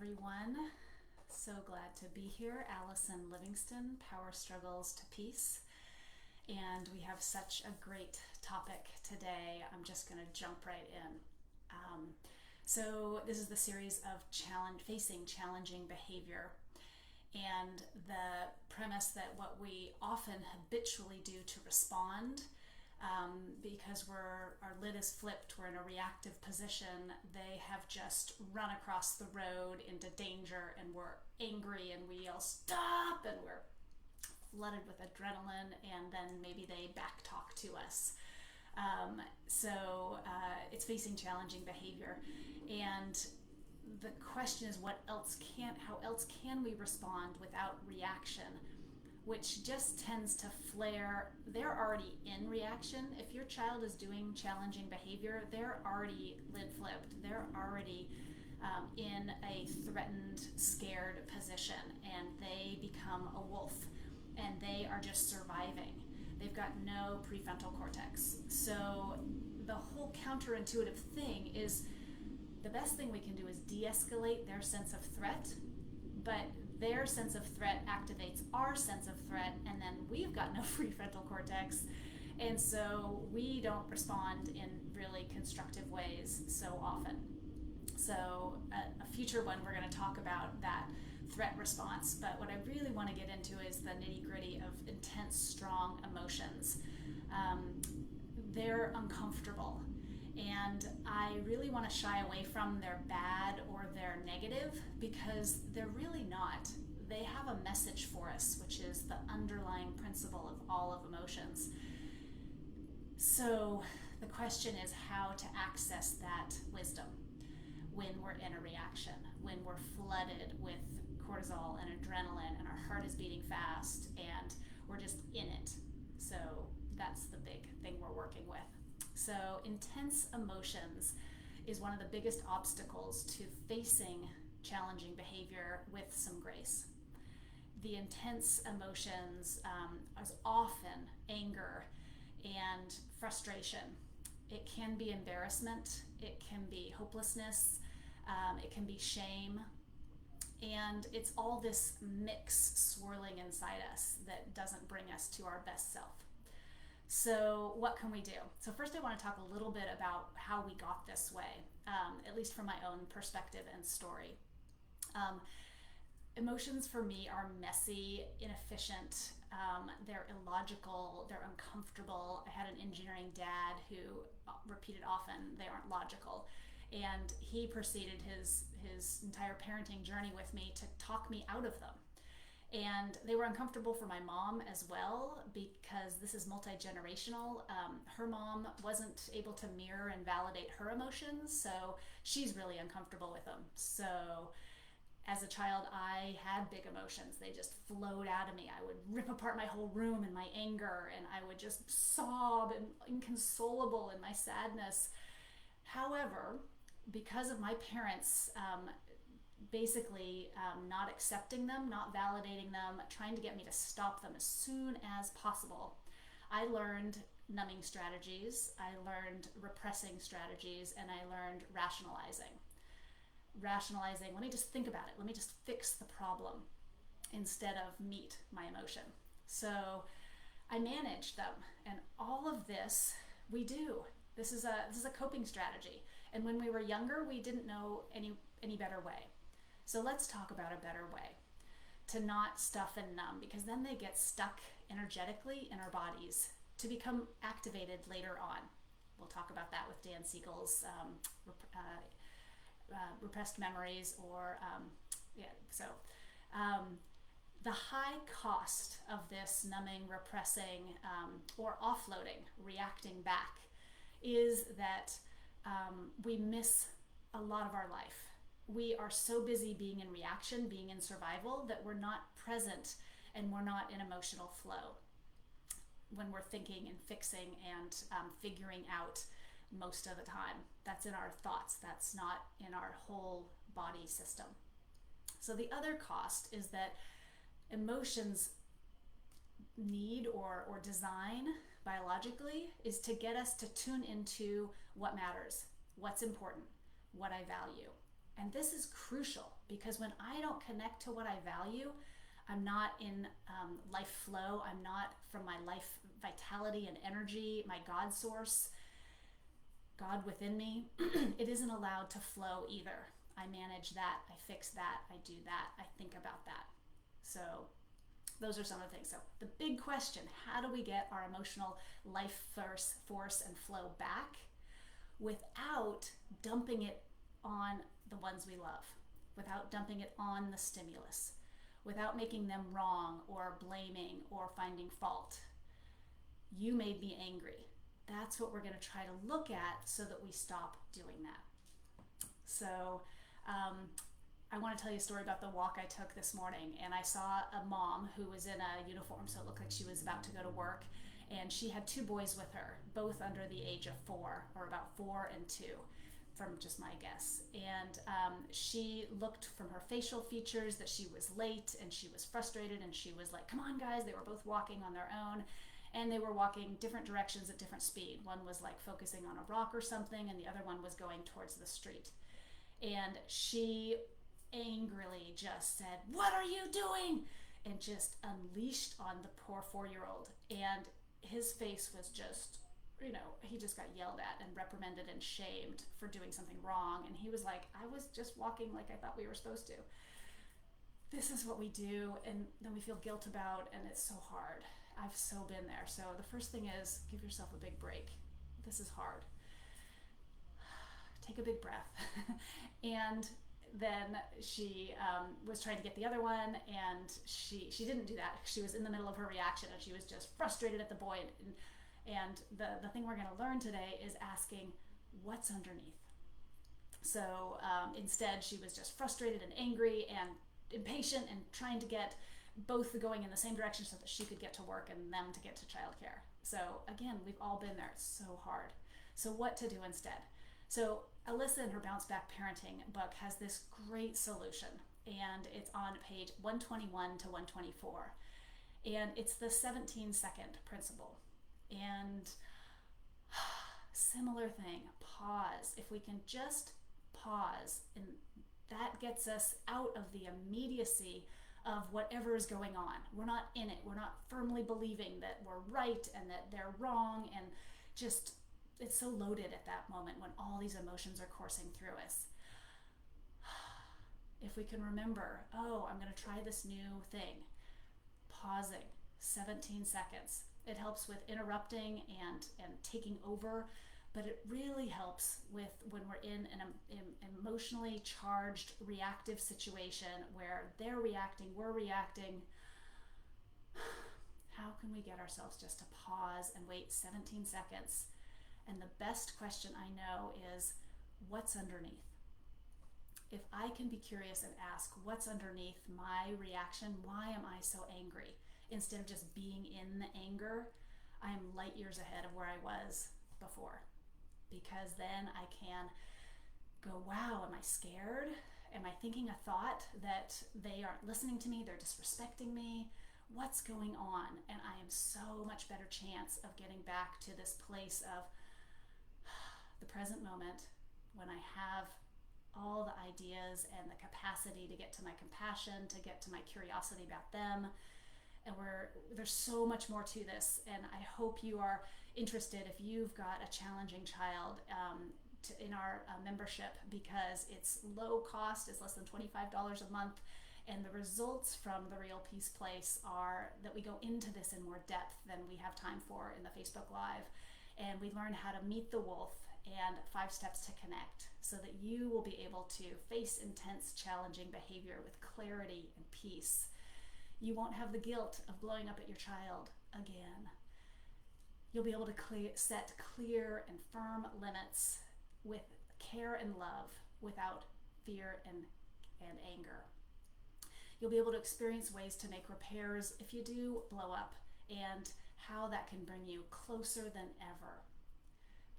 everyone. So glad to be here. Allison Livingston, Power Struggles to Peace. And we have such a great topic today. I'm just going to jump right in. So this is the series of facing challenging behavior. And the premise that what we often habitually do to respond, because our lid is flipped, we're in a reactive position, they have just run across the road into danger, and we're angry and we yell stop, and we're flooded with adrenaline, and then maybe they backtalk to us. So it's facing challenging behavior, and the question is how else can we respond without reaction, which just tends to flare. They're already in reaction. If your child is doing challenging behavior, they're already lid flipped. They're already in a threatened, scared position, and they become a wolf, and they are just surviving. They've got no prefrontal cortex. So the whole counterintuitive thing is the best thing we can do is de-escalate their sense of threat, but their sense of threat activates our sense of threat, and then we've got no prefrontal cortex, and so we don't respond in really constructive ways so often. So a future one, we're going to talk about that threat response, but what I really want to get into is the nitty-gritty of intense, strong emotions. They're uncomfortable, and I really want to shy away from their bad or their negative, because they're really not. They have a message for us, which is the underlying principle of all of emotions. So the question is how to access that wisdom when we're in a reaction, when we're flooded with cortisol and adrenaline, and our heart is beating fast, and we're just in it. So that's the big thing we're working with. So intense emotions is one of the biggest obstacles to facing challenging behavior with some grace. The intense emotions is often anger and frustration. It can be embarrassment, it can be hopelessness, it can be shame, and it's all this mix swirling inside us that doesn't bring us to our best self. So what can we do? So first I want to talk a little bit about how we got this way, at least from my own perspective and story. Emotions for me are messy, inefficient, they're illogical, they're uncomfortable. I had an engineering dad who repeated often, they aren't logical. And he proceeded his entire parenting journey with me to talk me out of them. And they were uncomfortable for my mom as well, because this is multi-generational. Her mom wasn't able to mirror and validate her emotions, so she's really uncomfortable with them. So as a child, I had big emotions. They just flowed out of me. I would rip apart my whole room in my anger, and I would just sob and inconsolable in my sadness. However, because of my parents basically not accepting them, not validating them, trying to get me to stop them as soon as possible, I learned numbing strategies, I learned repressing strategies, and I learned rationalizing. Let me just think about it, let me just fix the problem instead of meet my emotion. So I managed them, and all of this we do. This is a coping strategy, and when we were younger we didn't know any better way. So let's talk about a better way to not stuff and numb, because then they get stuck energetically in our bodies to become activated later on. We'll talk about that with Dan Siegel's repressed memories, or the high cost of this numbing, repressing, or offloading, reacting back, is that we miss a lot of our life. We are so busy being in reaction, being in survival, that we're not present and we're not in emotional flow when we're thinking and fixing and figuring out most of the time. That's in our thoughts, that's not in our whole body system. So the other cost is that emotions need or design biologically is to get us to tune into what matters, what's important, what I value. And this is crucial, because when I don't connect to what I value, I'm not in life flow. I'm not from my life vitality and energy, my God source, God within me. It isn't allowed to flow either. I manage that, I fix that, I do that, I think about that. So those are some of the things. So the big question, how do we get our emotional life force and flow back without dumping it on the ones we love, without dumping it on the stimulus, without making them wrong or blaming or finding fault? You made me angry. That's what we're going to try to look at so that we stop doing that. So I want to tell you a story about the walk I took this morning, and I saw a mom who was in a uniform, so it looked like she was about to go to work, and she had 2 boys with her, both under the age of 4, or about 4 and 2, from just my guess. And she looked from her facial features that she was late, and she was frustrated, and she was like, come on guys. They were both walking on their own, and they were walking different directions at different speed. One was like focusing on a rock or something, and the other one was going towards the street. And she angrily just said, what are you doing? And just unleashed on the poor 4-year-old. And his face was just, he just got yelled at and reprimanded and shamed for doing something wrong. And he was like, I was just walking like I thought we were supposed to. This is what we do, and then we feel guilt about, and it's so hard. I've so been there. So the first thing is, give yourself a big break. This is hard. Take a big breath. And then she was trying to get the other one, and she didn't do that. She was in the middle of her reaction, and she was just frustrated at the boy. And the thing we're going to learn today is asking, what's underneath? So instead, she was just frustrated and angry and impatient and trying to get both going in the same direction so that she could get to work and them to get to childcare. So again, we've all been there. It's so hard. So what to do instead? So Alyssa, in her Bounce Back Parenting book, has this great solution, and it's on page 121 to 124. And it's the 17-second principle. And similar thing, pause. If we can just pause, and that gets us out of the immediacy of whatever is going on. We're not in it. We're not firmly believing that we're right and that they're wrong, and just, it's so loaded at that moment when all these emotions are coursing through us. If we can remember, oh, I'm going to try this new thing, pausing, 17 seconds. It helps with interrupting and taking over, but it really helps with when we're in an emotionally charged, reactive situation where they're reacting, we're reacting. How can we get ourselves just to pause and wait 17 seconds? And the best question I know is, what's underneath? If I can be curious and ask, what's underneath my reaction? Why am I so angry? Instead of just being in the anger, I am light years ahead of where I was before. Because then I can go, wow, am I scared? Am I thinking a thought that they aren't listening to me? They're disrespecting me? What's going on? And I am so much better chance of getting back to this place of the present moment, when I have all the ideas and the capacity to get to my compassion, to get to my curiosity about them. And there's so much more to this, and I hope you are interested if you've got a challenging child in our membership, because it's low cost. It's less than $25 a month, and the results from the Real Peace Place are that we go into this in more depth than we have time for in the Facebook Live, and we learn how to meet the wolf and 5 steps to connect, so that you will be able to face intense, challenging behavior with clarity and peace. You won't have the guilt of blowing up at your child again. You'll be able to set clear and firm limits with care and love, without fear and anger. You'll be able to experience ways to make repairs if you do blow up, and how that can bring you closer than ever.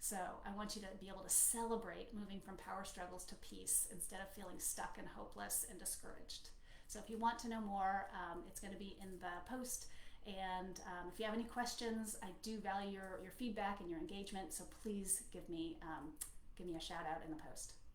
So I want you to be able to celebrate moving from power struggles to peace, instead of feeling stuck and hopeless and discouraged. So if you want to know more, it's going to be in the post. And if you have any questions, I do value your feedback and your engagement. So please give me a shout out in the post.